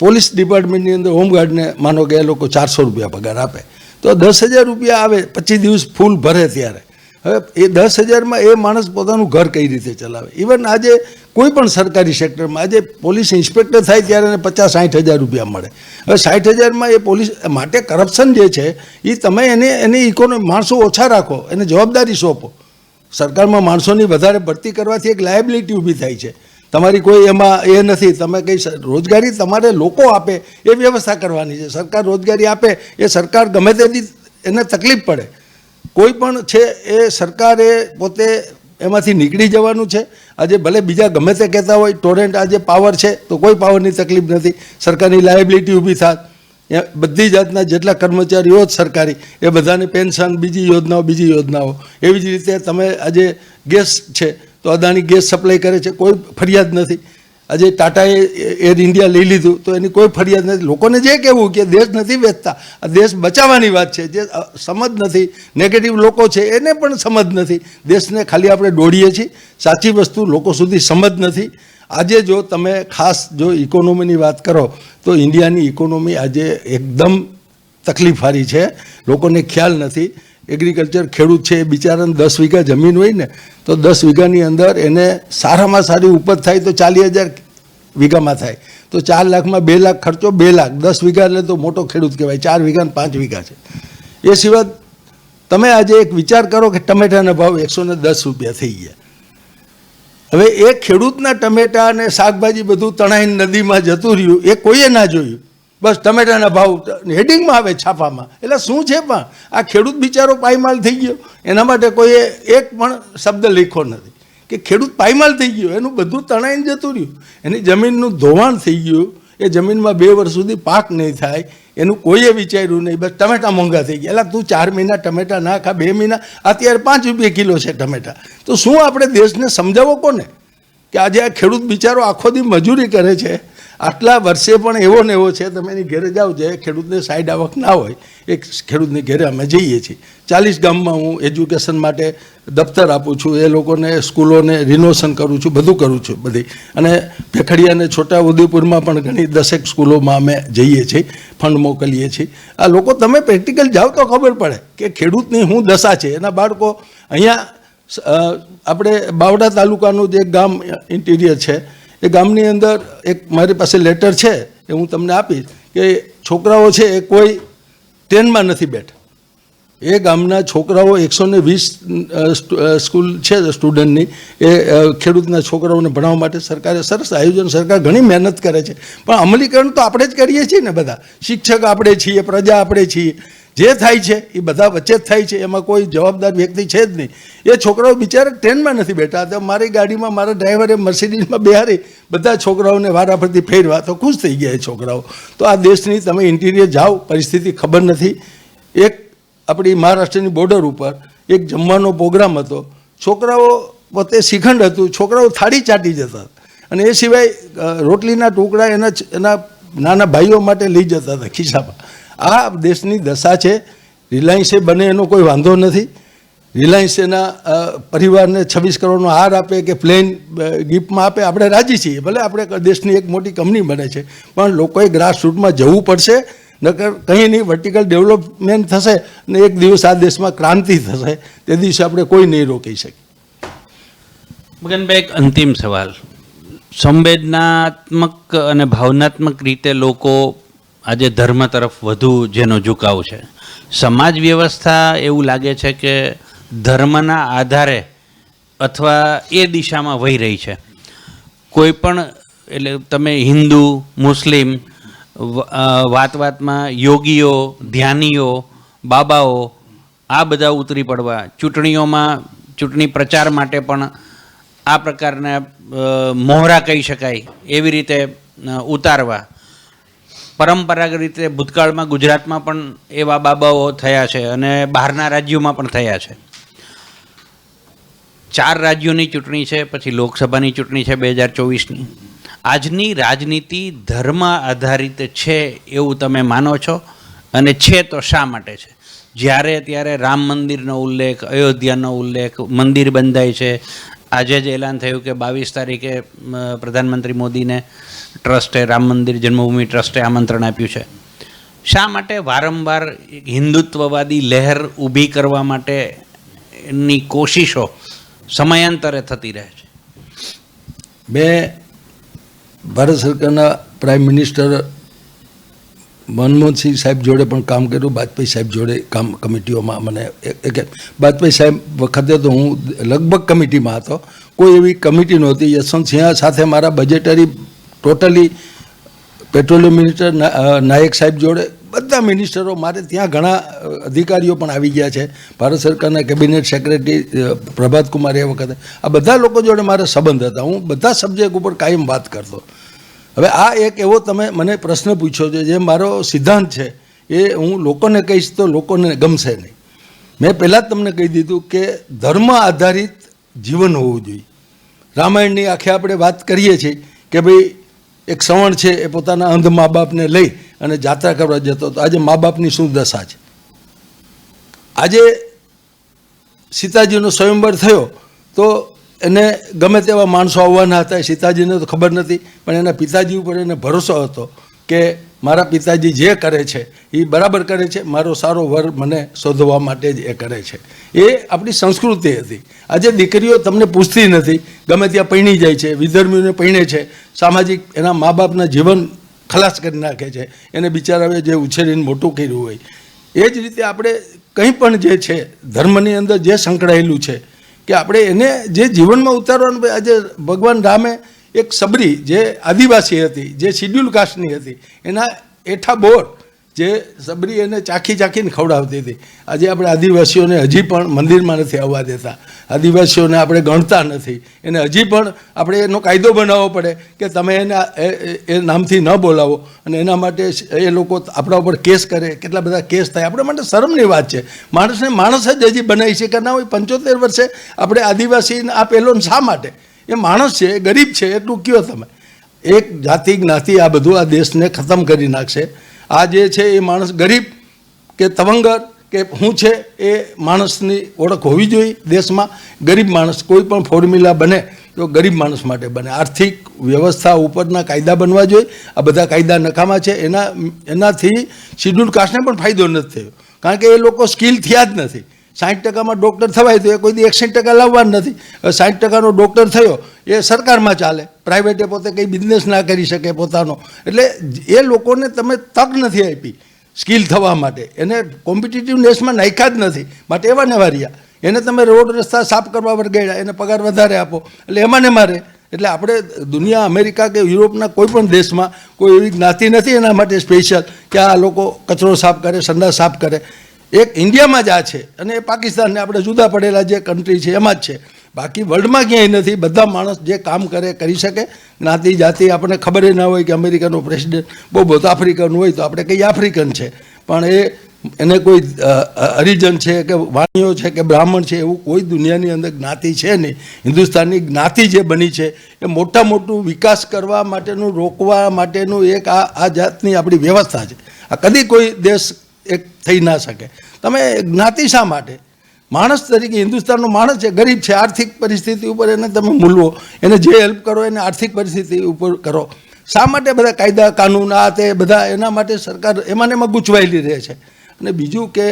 પોલીસ ડિપાર્ટમેન્ટની અંદર હોમગાર્ડને માનો કે એ લોકો 400 રૂપિયા પગાર આપે તો 10,000 રૂપિયા આવે 25 દિવસ ફૂલ ભરે ત્યારે. હવે એ 10,000માં એ માણસ પોતાનું ઘર કઈ રીતે ચલાવે? ઇવન આજે કોઈ પણ સરકારી સેક્ટરમાં આજે પોલીસ ઇન્સ્પેક્ટર થાય ત્યારે એને 50-60 હજાર રૂપિયા મળે. હવે 60,000માં એ પોલીસ માટે કરપ્શન જે છે એ તમે એની ઇકોનોમી, માણસો ઓછા રાખો, એને જવાબદારી સોંપો. સરકારમાં માણસોની વધારે ભરતી કરવાથી એક લાયબિલિટી ઊભી થાય છે. તમારી કોઈ એમાં એ નથી, તમે કંઈ રોજગારી તમારે લોકો આપે એ વ્યવસ્થા કરવાની છે. સરકાર રોજગારી આપે એ સરકાર ગમે તેથી એને તકલીફ પડે, કોઈ પણ છે એ સરકારે પોતે એમાંથી નીકળી જવાનું છે. આજે ભલે બીજા ગમે તે કહેતા હોય ટોરેન્ટ આજે પાવર છે તો કોઈ પાવરની તકલીફ નથી, સરકારની લાયબિલિટી ઊભી થાત. બધી જાતના જેટલા કર્મચારીઓ જ સરકારી એ બધાને પેન્શન, બીજી યોજનાઓ. એવી જ રીતે તમે આજે ગેસ છે તો અદાણી ગેસ સપ્લાય કરે છે, કોઈ ફરિયાદ નથી. આજે ટાટાએ એર ઇન્ડિયા લઈ લીધું તો એની કોઈ ફરિયાદ નથી. લોકોને જે કહેવું કે દેશ નથી વેચતા, આ દેશ બચાવવાની વાત છે, જે સમજ નથી, નેગેટિવ લોકો છે એને પણ સમજ નથી. દેશને ખાલી આપણે દોડીએ છીએ, સાચી વસ્તુ લોકો સુધી સમજ નથી. આજે જો તમે ખાસ જો ઇકોનોમીની વાત કરો તો ઇન્ડિયાની ઇકોનોમી આજે એકદમ તકલીફવાળી છે, લોકોને ખ્યાલ નથી. એગ્રીકલ્ચર ખેડૂત છે એ બિચારાને 10 વીઘા જમીન હોય ને તો 10 વીઘાની અંદર એને સારામાં સારી ઉપજ થાય તો 40,000 વીઘામાં થાય તો 4 લાખમાં 2 લાખ ખર્ચો, 2 લાખ 10 વીઘા એટલે તો મોટો ખેડૂત કહેવાય. 4 વીઘા ને 5 વીઘા છે. એ સિવાય તમે આજે એક વિચાર કરો કે ટમેટાના ભાવ 110 રૂપિયા થઈ ગયા. હવે એ ખેડૂતના ટમેટા અને શાકભાજી બધું તણાઈને નદીમાં જતું રહ્યું, એ કોઈએ ના જોયું. બસ ટમેટાના ભાવ હેડિંગમાં આવે છાપામાં. એટલે શું છે પણ આ ખેડૂત બિચારો પાયમાલ થઈ ગયો. એના માટે કોઈએ એક પણ શબ્દ લખ્યો નથી કે ખેડૂત પાયમાલ થઈ ગયો. એનું બધું તણાઈને જતું રહ્યું, એની જમીનનું ધોવાણ થઈ ગયું, એ જમીનમાં 2 વર્ષ સુધી પાક નહીં થાય એનું કોઈએ વિચાર્યું નહીં. બસ ટમેટા મોંઘા થઈ ગયા. એટલે તું 4 મહિના ટમેટા ના ખા, 2 મહિના, અત્યારે 5 રૂપિયા કિલો છે ટમેટા. તો શું આપણે દેશને સમજાવો કોને કે આજે આ ખેડૂત બિચારો આખો દી મજૂરી કરે છે, આટલા વર્ષે પણ એવો ને એવો છે. તમે એની ઘેરે જાઓ, જે ખેડૂતને સાઈડ આવક ના હોય એ ખેડૂતની ઘેરે અમે જઈએ છીએ. 40 ગામમાં હું એજ્યુકેશન માટે દફતર આપું છું, એ લોકોને સ્કૂલોને રિનોવેશન કરું છું, બધું કરું છું બધી. અને ભેખડિયા અને છોટા ઉદેપુરમાં પણ ઘણી 10 સ્કૂલોમાં અમે જઈએ છીએ, ફંડ મોકલીએ છીએ. આ લોકો તમે પ્રેક્ટિકલ જાઓ તો ખબર પડે કે ખેડૂતની શું દશા છે. એના બાળકો અહીંયા આપણે બાવડા તાલુકાનું જે ગામ ઇન્ટિરિયર છે, એ ગામની અંદર એક મારી પાસે લેટર છે, એ હું તમને આપીશ કે છોકરાઓ છે એ કોઈ ટ્રેનમાં નથી બેઠા. એ ગામના છોકરાઓ 120 સ્કૂલ છે સ્ટુડન્ટની, એ ખેડૂતના છોકરાઓને ભણાવવા માટે સરકારે સરસ આયોજન, સરકાર ઘણી મહેનત કરે છે. પણ અમલીકરણ તો આપણે જ કરીએ છીએ ને બધા. શિક્ષક આપણે છીએ, પ્રજા આપણે છીએ. જે થાય છે એ બધા વચ્ચે જ થાય છે, એમાં કોઈ જવાબદાર વ્યક્તિ છે જ નહીં. એ છોકરાઓ બિચારા ટ્રેનમાં નથી બેઠા. તો મારી ગાડીમાં મારા ડ્રાઈવરે મર્સિડીઝમાં બેહારી બધા છોકરાઓને વારાફરતી ફેરવા, તો ખુશ થઈ ગયા એ છોકરાઓ. તો આ દેશની તમે ઇન્ટિરિયર જાઓ, પરિસ્થિતિ ખબર નથી. એક આપણી મહારાષ્ટ્રની બોર્ડર ઉપર એક જમવાનો પ્રોગ્રામ હતો, છોકરાઓ પોતે શ્રીખંડ હતું, છોકરાઓ થાળી ચાટી જતા અને એ સિવાય રોટલીના ટુકડા એના નાના ભાઈઓ માટે લઈ જતા હતા ખિસ્સામાં. આ દેશની દશા છે. રિલાયન્સે બને એનો કોઈ વાંધો નથી. રિલાયન્સ એના પરિવારને 26 કરોડનો હાર આપે કે પ્લેન ગિફ્ટમાં આપે, આપણે રાજી છીએ. ભલે આપણે દેશની એક મોટી કંપની બને છે, પણ લોકોએ ગ્રાસરૂટમાં જવું પડશે. નકર કંઈ નહીં, વર્ટિકલ ડેવલપમેન્ટ થશે ને એક દિવસ આ દેશમાં ક્રાંતિ થશે. તે દિવસે આપણે કોઈ નહીં રોકી શકીએ. મગનભાઈ, એક અંતિમ સવાલ. સંવેદનાત્મક અને ભાવનાત્મક રીતે લોકો આજે ધર્મ તરફ વધુ જેનો ઝુકાવ છે, સમાજ વ્યવસ્થા એવું લાગે છે કે ધર્મના આધારે અથવા એ દિશામાં વહી રહી છે. કોઈ પણ એટલે તમે હિન્દુ, મુસ્લિમ, વાતમાં યોગીઓ, ધ્યાનીઓ, બાબાઓ આ બધા ઉતરી પડવા, ચૂંટણી પ્રચાર માટે પણ આ પ્રકારના મોહરા કહી શકાય એવી રીતે ઉતારવા. પરંપરાગત રીતે ભૂતકાળમાં ગુજરાતમાં પણ એવા બાબાઓ થયા છે અને બહારના રાજ્યોમાં પણ થયા છે. 4 રાજ્યોની ચૂંટણી છે, પછી લોકસભાની ચૂંટણી છે 2024ની. આજની રાજનીતિ ધર્મ આધારિત છે એવું તમે માનો છો? અને છે તો શા માટે છે? જ્યારે ત્યારે રામ મંદિરનો ઉલ્લેખ, અયોધ્યાનો ઉલ્લેખ, મંદિર બંધાય છે. આજે જ એલાન થયું કે 22 તારીખે પ્રધાનમંત્રી મોદીને ટ્રસ્ટે, રામ મંદિર જન્મભૂમિ ટ્રસ્ટે આમંત્રણ આપ્યું છે. શા માટે વારંવાર હિન્દુત્વવાદી લહેર ઊભી કરવા માટેની કોશિશો સમયાંતરે થતી રહે છે? મેં ભારત સરકારના પ્રાઇમ મિનિસ્ટર મનમોહનસિંહ સાહેબ જોડે પણ કામ કર્યું, વાજપેયી સાહેબ જોડે કામ કમિટીઓમાં. મને વાજપેયી સાહેબ વખતે તો હું લગભગ કમિટીમાં હતો, કોઈ એવી કમિટી નહોતી. યશવંતસિંહ સાથે મારા બજેટરી ટોટલી, પેટ્રોલિયમ મિનિસ્ટર નાયક સાહેબ જોડે, બધા મિનિસ્ટરો, મારે ત્યાં ઘણા અધિકારીઓ પણ આવી ગયા છે. ભારત સરકારના કેબિનેટ સેક્રેટરી પ્રભાત કુમાર એ વખતે, આ બધા લોકો જોડે મારા સંબંધ હતા. હું બધા સબ્જેક્ટ ઉપર કાયમ વાત કરતો. હવે આ એક એવો તમે મને પ્રશ્ન પૂછ્યો છે, જે મારો સિદ્ધાંત છે એ હું લોકોને કહીશ તો લોકોને ગમશે નહીં. મેં પહેલાં જ તમને કહી દીધું કે ધર્મ આધારિત જીવન હોવું જોઈએ. રામાયણની આખે આપણે વાત કરીએ છીએ કે ભાઈ એક શ્રવણ છે એ પોતાના અંધ મા બાપને લઈ અને જાત્રા કરવા જતો હતો. આજે મા બાપની શું દશા છે? આજે સીતાજીનો સ્વયંવર થયો તો એને ગમે તેવા માણસો આવવાના હતા, સીતાજીને તો ખબર નથી, પણ એના પિતાજી ઉપર એને ભરોસો હતો કે મારા પિતાજી જે કરે છે એ બરાબર કરે છે, મારો સારો વર મને શોધવા માટે જ એ કરે છે. એ આપણી સંસ્કૃતિ હતી. આજે દીકરીઓ તમને પૂછતી નથી, ગમે ત્યાં પૈણી જાય છે, વિધર્મીઓને પૈણે છે, સામાજિક એના મા બાપના જીવન ખલાસ કરી નાખે છે, એને બિચારાએ જે ઉછેરીને મોટું કર્યું હોય. એ જ રીતે આપણે કંઈ પણ જે છે ધર્મની અંદર જે સંકળાયેલું છે કે આપણે એને જે જીવનમાં ઉતારવાનું. આજે ભગવાન રામે એક સબરી જે આદિવાસી હતી, જે શિડ્યુલ કાસ્ટની હતી, એના એઠા બોર જે સબરી એને ચાખી ચાખીને ખવડાવતી હતી. આજે આપણે આદિવાસીઓને હજી પણ મંદિરમાં નથી આવવા દેતા, આદિવાસીઓને આપણે ગણતા નથી, એને હજી પણ આપણે એનો કાયદો બનાવવો પડે કે તમે એને એ નામથી ન બોલાવો. અને એના માટે એ લોકો આપણા ઉપર કેસ કરે, કેટલા બધા કેસ થાય. આપણા માટે શરમની વાત છે. માણસને માણસ જ હજી બનાવી છે કે ના હોય. 75 વર્ષે આપણે આદિવાસીને આ પહેલો શા માટે? એ માણસ છે, એ ગરીબ છે, એટલું કયો તમે. એક જાતિ જ્ઞાતિ આ બધું આ દેશને ખતમ કરી નાખશે. આ જે છે એ માણસ ગરીબ કે તવંગર કે શું છે એ માણસની ઓળખ હોવી જોઈએ દેશમાં. ગરીબ માણસ કોઈ પણ ફોર્મ્યુલા બને તો ગરીબ માણસ માટે બને. આર્થિક વ્યવસ્થા ઉપરના કાયદા બનવા જોઈએ. આ બધા કાયદા નકામા છે. એનાથી શિડ્યુલ કાસ્ટને પણ ફાયદો નથી થયો, કારણ કે એ લોકો સ્કિલ થયા જ નથી. 60% ડૉક્ટર થવાય તો એ કોઈ દી 61% લાવવા નથી. 60%નો ડૉક્ટર થયો એ સરકારમાં ચાલે, પ્રાઇવેટે પોતે કંઈ બિઝનેસ ના કરી શકે પોતાનો. એટલે એ લોકોને તમે તક નથી આપી સ્કિલ થવા માટે, એને કોમ્પિટિટિવનેસમાં નાખ્યા જ નથી. માટે એવા ને વાર્યા એને તમે રોડ રસ્તા સાફ કરવા વળગાડ્યા, એને પગાર વધારે આપો એટલે એમાં ને મારે. એટલે આપણે દુનિયા, અમેરિકા કે યુરોપના કોઈ પણ દેશમાં કોઈ એવી જ્ઞાતિ નથી એના માટે સ્પેશિયલ કે આ લોકો કચરો સાફ કરે, સંડાસ સાફ કરે. એક ઇન્ડિયામાં જ આ છે, અને એ પાકિસ્તાનને આપણે જુદા પડેલા જે કન્ટ્રી છે એમાં જ છે. બાકી વર્લ્ડમાં ક્યાંય નથી. બધા માણસ જે કામ કરે કરી શકે. જ્ઞાતિ જાતિ આપણને ખબર ના હોય કે અમેરિકાનો પ્રેસિડેન્ટ બહુ આફ્રિકન હોય તો આપણે કહીએ આફ્રિકન છે, પણ એને કોઈ હરિજન છે કે વાણીઓ છે કે બ્રાહ્મણ છે એવું કોઈ દુનિયાની અંદર જ્ઞાતિ છે નહીં. હિન્દુસ્તાનની જ્ઞાતિ જે બની છે એ મોટું વિકાસ કરવા માટેનું, રોકવા માટેનું એક આ જાતની આપણી વ્યવસ્થા છે. આ કદી કોઈ દેશ એક થઈ ના શકે. તમે જ્ઞાતિ શા માટે? માણસ તરીકે હિન્દુસ્તાનનો માણસ છે, ગરીબ છે, આર્થિક પરિસ્થિતિ ઉપર એને તમે મૂલવો, એને જે હેલ્પ કરો એને આર્થિક પરિસ્થિતિ ઉપર કરો. શા માટે બધા કાયદા કાનૂન આ તે બધા? એના માટે સરકાર એમાં ગૂંચવાયેલી રહે છે. અને બીજું કે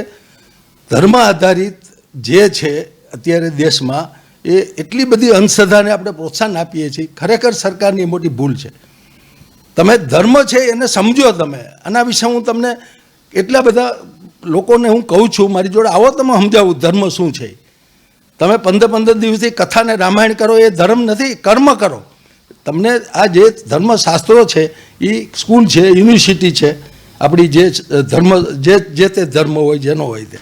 ધર્મ આધારિત જે છે અત્યારે દેશમાં એ એટલી બધી અંધશ્રદ્ધાને આપણે પ્રોત્સાહન આપીએ છીએ, ખરેખર સરકારની મોટી ભૂલ છે. તમે ધર્મ છે એને સમજો. તમે આના વિશે હું તમને એટલા બધા લોકોને હું કહું છું, મારી જોડે આવો તમે સમજાવું ધર્મ શું છે. તમે 15 દિવસથી કથાને રામાયણ કરો એ ધર્મ નથી, કર્મ કરો. તમને આ જે ધર્મશાસ્ત્રો છે એ સ્કૂલ છે, યુનિવર્સિટી છે આપણી, જે ધર્મ જે તે ધર્મ હોય જેનો હોય તે.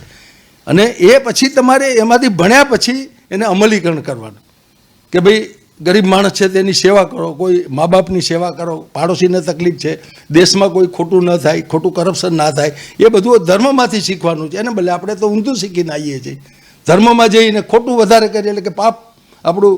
અને એ પછી તમારે એમાંથી ભણ્યા પછી એને અમલીકરણ કરવાનું કે ભાઈ ગરીબ માણસ છે તેની સેવા કરો, કોઈ મા બાપની સેવા કરો, પાડોશીને તકલીફ છે, દેશમાં કોઈ ખોટું ન થાય, ખોટું કરપ્શન ના થાય. એ બધું ધર્મમાંથી શીખવાનું છે. એને ભલે આપણે તો ઊંધું શીખીને આવીએ છીએ. ધર્મમાં જઈને ખોટું વધારે કરીએ એટલે કે પાપ આપણું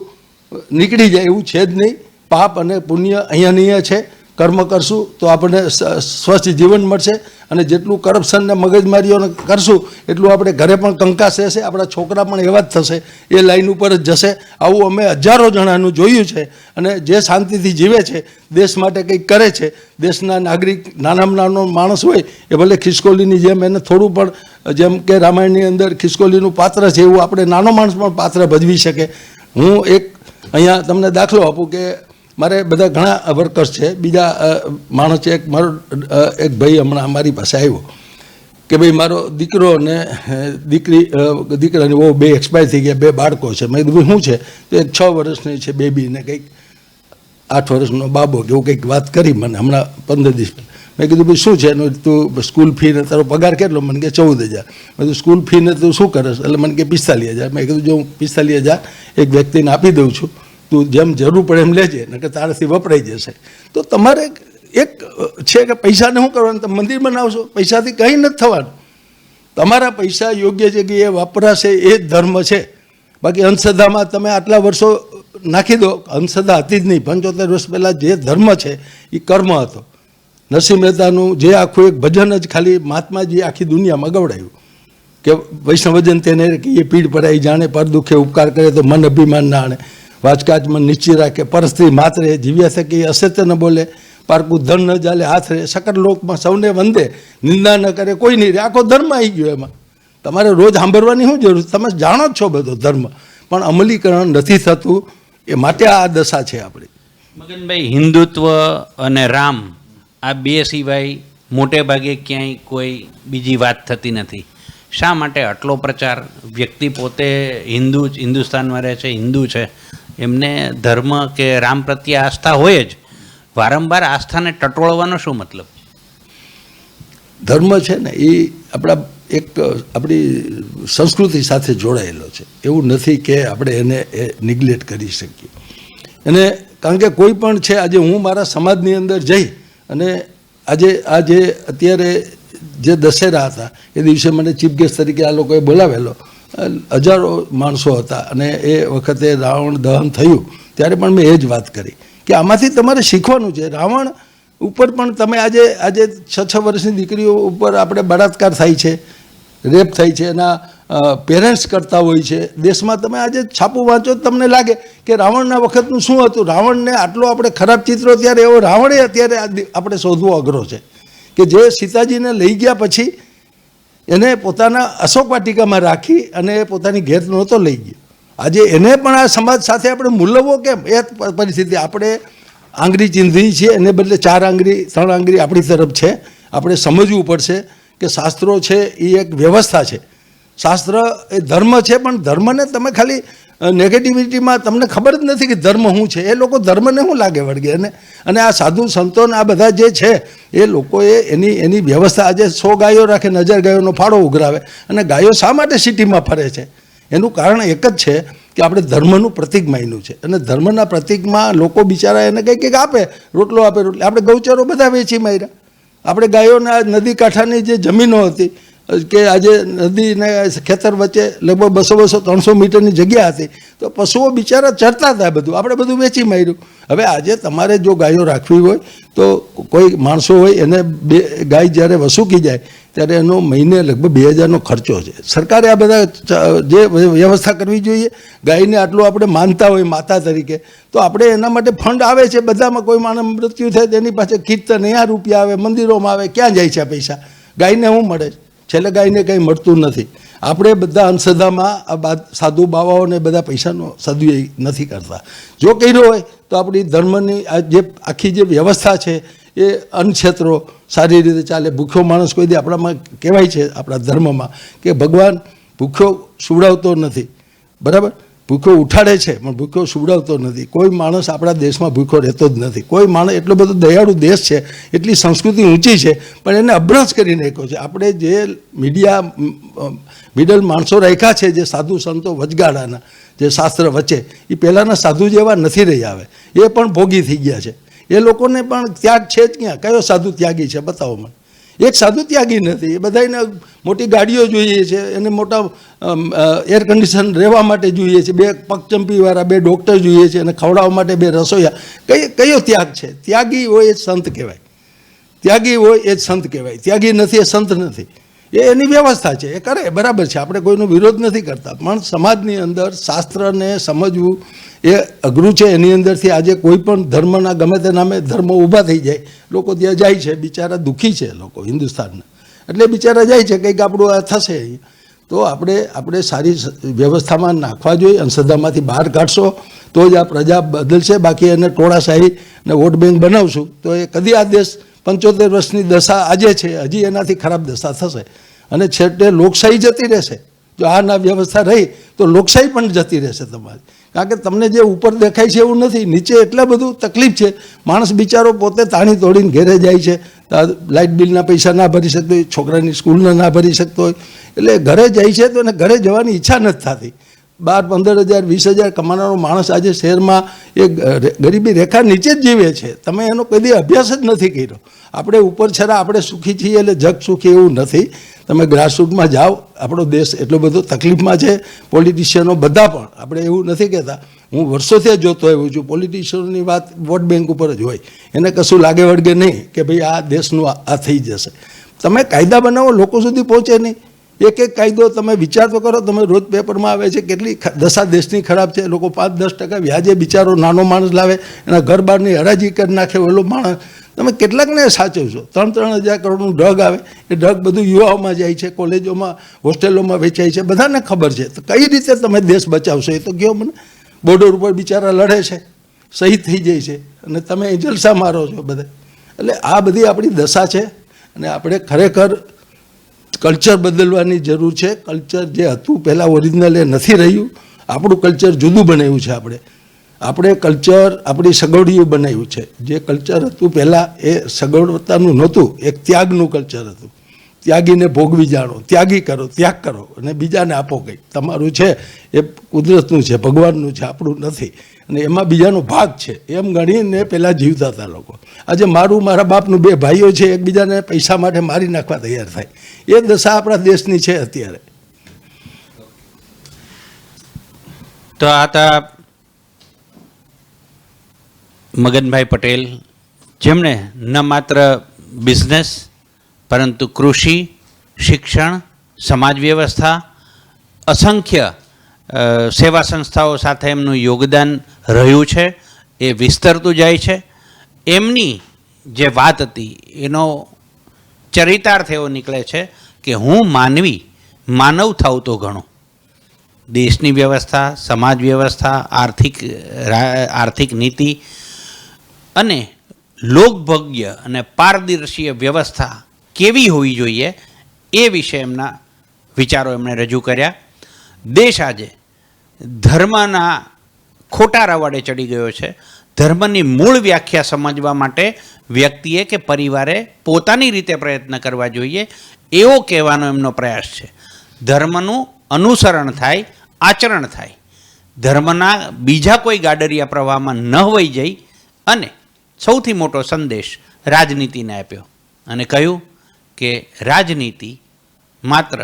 નીકળી જાય એવું છે જ નહીં. પાપ અને પુણ્ય અહીંયા છે. કર્મ કરશું તો આપણને સ્વસ્થ જીવન મળશે. અને જેટલું કરપ્શન ને મગજમારીઓને કરશું એટલું આપણે ઘરે પણ કંકાસ રહેશે, આપણા છોકરા પણ એવા જ થશે, એ લાઈન ઉપર જ જશે. આવું અમે હજારો જણાનું જોયું છે. અને જે શાંતિથી જીવે છે, દેશ માટે કંઈક કરે છે, દેશના નાગરિક, નાનામાં નાનો માણસ હોય એ ભલે ખિસકોલીની જેમ એને થોડું પણ, જેમ કે રામાયણની અંદર ખિસકોલીનું પાત્ર છે એવું આપણે નાનો માણસ પણ પાત્ર ભજવી શકે. હું એક અહીંયા તમને દાખલો આપું કે મારે બધા ઘણા વર્કર્સ છે, બીજા માણસ છે. મારો એક ભાઈ હમણાં અમારી પાસે આવ્યો કે ભાઈ મારો દીકરો અને દીકરાની બહુ 2 એક્સપાયર થઈ ગયા, 2 બાળકો છે. મેં કીધું શું છે? તો એક 6 વર્ષની છે બેબી ને કંઈક 8 વર્ષનો બાબો કે એવું કંઈક વાત કરી મને હમણાં 15 દિવસ પહેલાં. મેં કીધું ભાઈ શું છે એનું? તું સ્કૂલ ફી ને તારો પગાર કેટલો? મને કે 14,000. મેં કીધું સ્કૂલ ફી ને તું શું કરસ? એટલે મને કે 45,000. મેં કીધું જો હું 45,000 એક વ્યક્તિને આપી દઉં છું, તું જેમ જરૂર પડે એમ લેજે, ને કે તારાથી વપરાઈ જશે. તો તમારે એક છે કે પૈસાને શું કરવાનું? તમે મંદિર બનાવશો, પૈસાથી કંઈ નથી થવાનું. તમારા પૈસા યોગ્ય જગ્યાએ વપરાશે એ જ ધર્મ છે. બાકી અંધશ્રદ્ધામાં તમે આટલા વર્ષો નાખી દો. અંધશ્રદ્ધા હતી જ નહીં. 75 વર્ષ પહેલાં જે ધર્મ છે એ કર્મ હતો. નરસિંહ મહેતાનું જે આખું એક ભજન જ ખાલી મહાત્માજી આખી દુનિયામાં ગવડાયું કે વૈષ્ણવજન તેને એ પીડ પડાઈ જાણે, પર દુઃખે ઉપકાર કરે તો મન અભિમાન ના આણે, વાચકાચમાં નીચી રાખે, પરસ્ત્રી માત્રે જીવ્યા થકી અસત્ય ન બોલે, પારકું ધન ન ચાલે હાથ રહે, સકર લોકમાં સૌને વંદે, નિંદા ન કરે કોઈ નહીં રહે. આખો ધર્મ આવી ગયો એમાં. તમારે રોજ સાંભળવાની શું જરૂર? તમે જાણો જ છો બધો ધર્મ, પણ અમલીકરણ નથી થતું. એ માટે આ દશા છે આપણી. મગનભાઈ, હિન્દુત્વ અને રામ આ બે સિવાય મોટે ભાગે ક્યાંય કોઈ બીજી વાત થતી નથી. શા માટે આટલો પ્રચાર? વ્યક્તિ પોતે હિન્દુસ્તાનમાં રહે છે, હિન્દુ છે, એમને ધર્મ કે રામ પ્રત્યે આસ્થા હોય જ. વારંવાર આસ્થાને ટટોળવાનો શું મતલબ? ધર્મ છે ને એ આપણી સંસ્કૃતિ સાથે જોડાયેલો છે. એવું નથી કે આપણે એને નિગ્લેક્ટ કરી શકીએ. અને કારણ કે કોઈ પણ છે, આજે હું મારા સમાજની અંદર જઈ અને આજે અત્યારે જે દશેરા હતા એ દિવસે મને ચીફ ગેસ્ટ તરીકે આ લોકોએ બોલાવેલો. હજારો માણસો હતા અને એ વખતે રાવણ દહન થયું ત્યારે પણ મેં એ જ વાત કરી કે આમાંથી તમારે શીખવાનું છે. રાવણ ઉપર પણ તમે આજે 6 વર્ષની દીકરીઓ ઉપર આપણે બળાત્કાર થાય છે, રેપ થાય છે, એના પેરેન્ટ્સ કરતા હોય છે. દેશમાં તમે આજે છાપું વાંચો તમને લાગે કે રાવણના વખતનું શું હતું. રાવણને આટલો આપણે ખરાબ ચિત્રો ત્યારે એવો રાવણે અત્યારે આપણે શોધવો અઘરો છે કે જે સીતાજીને લઈ ગયા પછી એને પોતાના અશોક વાટિકામાં રાખી અને પોતાની ઘેર નહોતો લઈ ગયો. આજે એને પણ આ સમાજ સાથે આપણે મૂલવવો કેમ? એ પરિસ્થિતિ. આપણે આંગળી ચીંધી છીએ, એને બદલે 4 આંગળી 3 આંગળી આપણી તરફ છે. આપણે સમજવું પડશે કે શાસ્ત્રો છે એ એક વ્યવસ્થા છે. શાસ્ત્ર એ ધર્મ છે, પણ ધર્મને તમે ખાલી નેગેટિવિટીમાં તમને ખબર જ નથી કે ધર્મ શું છે. એ લોકો ધર્મને શું લાગે વળગે. અને આ સાધુ સંતોન આ બધા જે છે એ લોકોએ એની વ્યવસ્થા. આજે 100 ગાયો રાખે, 1000 ગાયોનો ફાળો ઉઘરાવે અને ગાયો શા માટે સિટીમાં ફરે છે? એનું કારણ એક જ છે કે આપણે ધર્મનું પ્રતીક માન્યું છે. અને ધર્મના પ્રતીકમાં લોકો બિચારા એને કંઈક આપે, રોટલો આપે. આપણે ગૌચરો બધા વેચી માર્યા. આપણે ગાયોના નદી કાંઠાની જે જમીનો હતી કે આજે નદીને ખેતર વચ્ચે લગભગ 200-300 મીટરની જગ્યા હતી, તો પશુઓ બિચારા ચરતા હતા. બધું આપણે બધું વેચી માર્યું. હવે આજે તમારે જો ગાયો રાખવી હોય તો કોઈ માણસો હોય એને ગાય જ્યારે વસૂકી જાય ત્યારે એનો મહિને લગભગ 2000નો ખર્ચો છે. સરકારે આ બધા જે વ્યવસ્થા કરવી જોઈએ. ગાયને આટલું આપણે માનતા હોય માતા તરીકે, તો આપણે એના માટે ફંડ આવે છે બધામાં. કોઈ માણસ મૃત્યુ થાય તેની પાસે કીર્તન અહીંયા રૂપિયા આવે, મંદિરોમાં આવે. ક્યાં જાય છે આ પૈસા? ગાયને શું મળે? છેલ્લે ગાયને કંઈ મળતું નથી. આપણે બધા અંધશ્રદ્ધામાં આ સાધુ બાવાઓને બધા પૈસાનો સદુપયોગ નથી કરતા. જો કર્યો હોય તો આપણી ધર્મની આ જે આખી જે વ્યવસ્થા છે એ અન્નક્ષેત્રો સારી રીતે ચાલે. ભૂખ્યો માણસ કોઈ દી આપણામાં કહેવાય છે આપણા ધર્મમાં કે ભગવાન ભૂખ્યો સુવડાવતો નથી, બરાબર? ભૂખ્યો ઉઠાડે છે પણ ભૂખ્યો સુવડાવતો નથી. કોઈ માણસ આપણા દેશમાં ભૂખ્યો રહેતો જ નથી. કોઈ માણસ એટલો બધો દયાળુ દેશ છે, એટલી સંસ્કૃતિ ઊંચી છે, પણ એને અભ્રંશ કરી નાખ્યો છે. આપણે જે મિડલ માણસો રાખ્યા છે, જે સાધુ સંતો વચગાળાના જે શાસ્ત્ર વચ્ચે, એ પહેલાંના સાધુ જેવા નથી રહ્યા. હવે એ પણ ભોગી થઈ ગયા છે. એ લોકોને પણ ત્યાગ છે જ ક્યાં? કયો સાધુ ત્યાગી છે? બતાવો મને. એક સાધુ ત્યાગી નથી. એ બધાને મોટી ગાડીઓ જોઈએ છે, એને મોટા એર કન્ડિશન રહેવા માટે જોઈએ છે, 2 પગચંપીવાળા 2 ડૉક્ટર જોઈએ છે, અને ખવડાવવા માટે 2 રસોઈયા. કયો ત્યાગ છે? ત્યાગી હોય એ સંત કહેવાય. ત્યાગી હોય એ જ સંત કહેવાય. ત્યાગી નથી એ સંત નથી. એ એની વ્યવસ્થા છે, એ કરે, બરાબર છે. આપણે કોઈનો વિરોધ નથી કરતા, પણ સમાજની અંદર શાસ્ત્રને સમજવું એ અઘરું છે. એની અંદરથી આજે કોઈ પણ ધર્મના ગમે તે નામે ધર્મો ઊભા થઈ જાય. લોકો ત્યાં જાય છે, બિચારા દુઃખી છે લોકો હિન્દુસ્તાનના, એટલે બિચારા જાય છે કંઈક આપણું આ થશે. તો આપણે સારી વ્યવસ્થામાં નાખવા જોઈએ. અંધશ્રદ્ધામાંથી બહાર કાઢશો તો જ આ પ્રજા બદલશે. બાકી એને ટોળાશાહી ને વોટ બેંક બનાવશું તો એ કદી આ દેશ 75 વર્ષની દશા આજે છે, હજી એનાથી ખરાબ દશા થશે. અને છેવટે લોકશાહી જતી રહેશે. જો આ ના વ્યવસ્થા રહી તો લોકશાહી પણ જતી રહેશે તમારી. કારણ કે તમને જે ઉપર દેખાય છે એવું નથી, નીચે એટલા બધું તકલીફ છે. માણસ બિચારો પોતે તાણી તોડીને ઘેરે જાય છે. લાઇટ બિલના પૈસા ના ભરી શકતો હોય, છોકરાની સ્કૂલના ના ભરી શકતો હોય, એટલે ઘરે જાય છે તો એને ઘરે જવાની ઈચ્છા નથી થતી. 12-15 હજાર 20 હજાર કમાનારો માણસ આજે શહેરમાં એ ગરીબી રેખા નીચે જ જીવે છે. તમે એનો કદી અભ્યાસ જ નથી કર્યો. આપણે ઉપર છરા આપણે સુખી છીએ એટલે જગ સુખી એવું નથી. તમે ગ્રાસરૂટમાં જાઓ, આપણો દેશ એટલો બધો તકલીફમાં છે. પોલિટિશિયનો બધા પણ, આપણે એવું નથી કહેતા, હું વર્ષોથી જોતો આવ્યો છું, પોલિટિશિયનોની વાત વોટ બેંક ઉપર જ હોય. એને કશું લાગે વળગે નહીં કે ભાઈ આ દેશનું આ થઈ જશે. તમે કાયદા બનાવો, લોકો સુધી પહોંચે નહીં. એક કાયદો તમે વિચાર તો કરો. તમે રોજ પેપરમાં આવે છે કેટલી દશા દેશની ખરાબ છે. લોકો 5-10% વ્યાજે બિચારો નાનો માણસ લાવે, એના ઘર બહારની હરાજી કરી નાખે. ઓલો માણસ તમે કેટલાકને સાચવશો? 3,000 કરોડનું ડ્રગ આવે, એ ડ્રગ બધું યુવાઓમાં જાય છે, કોલેજોમાં, હોસ્ટેલોમાં વેચાય છે, બધાને ખબર છે. તો કઈ રીતે તમે દેશ બચાવશો? એ તો કહો મને. બોર્ડર ઉપર બિચારા લડે છે, શહીદ થઈ જાય છે, અને તમે જલસા મારો છો બધા. એટલે આ બધી આપણી દશા છે, અને આપણે ખરેખર કલ્ચર બદલવાની જરૂર છે. કલ્ચર જે હતું પહેલાં ઓરિજિનલ એ નથી રહ્યું. આપણું કલ્ચર જુદું બનાવ્યું છે. આપણે કલ્ચર આપણી સગવડીયું બનાવ્યું છે. જે કલ્ચર હતું પહેલાં એ સગવડતાનું નહોતું, એક ત્યાગનું કલ્ચર હતું. ત્યાગીને ભોગવી જાણો, ત્યાગી કરો, ત્યાગ કરો અને બીજાને આપો. કંઈક તમારું છે એ કુદરતનું છે, ભગવાનનું છે, આપણું નથી. અને એમાં બીજાનો ભાગ છે એમ ગણીને પહેલાં જીવતા હતા લોકો. આજે મારું, મારા બાપનું, બે ભાઈઓ છે, એકબીજાને પૈસા માટે મારી નાખવા તૈયાર થાય. એ દશા આપણા દેશની છે અત્યારે. તો આ હતા મગનભાઈ પટેલ, જેમણે ન માત્ર બિઝનેસ પરંતુ કૃષિ, શિક્ષણ, સમાજ વ્યવસ્થા, અસંખ્ય સેવા સંસ્થાઓ સાથે એમનું યોગદાન રહ્યું છે. એ વિસ્તરતું જાય છે. એમની જે વાત હતી એનો ચરિતાર્થ એવો નીકળે છે કે હું માનવ થાઉં તો ઘણું. દેશની વ્યવસ્થા, સમાજ વ્યવસ્થા, આર્થિક નીતિ અને લોકભોગ્ય અને પારદર્શી વ્યવસ્થા કેવી હોવી જોઈએ એ વિશે એમના વિચારો એમણે રજૂ કર્યા. દેશ આજે ધર્મના ખોટા રવાડે ચડી ગયો છે. ધર્મની મૂળ વ્યાખ્યા સમજવા માટે વ્યક્તિએ કે પરિવારે પોતાની રીતે પ્રયત્ન કરવા જોઈએ એવો કહેવાનો એમનો પ્રયાસ છે. ધર્મનું અનુસરણ થાય, આચરણ થાય, ધર્મના બીજા કોઈ ગાડરિયા પ્રવાહમાં ન વહી જઈ, અને સૌથી મોટો સંદેશ રાજનીતિને આપ્યો અને કહ્યું કે રાજનીતિ માત્ર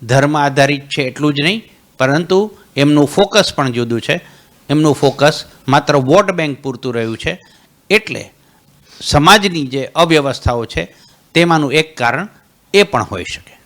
ધર્મ આધારિત છે એટલું જ નહીં, પરંતુ એમનું ફોકસ પણ જુદું છે. એમનું ફોકસ માત્ર વોટ બેંક પૂરતું રહ્યું છે. એટલે સમાજની જે અવ્યવસ્થાઓ છે તેમાંનું એક કારણ એ પણ હોઈ શકે.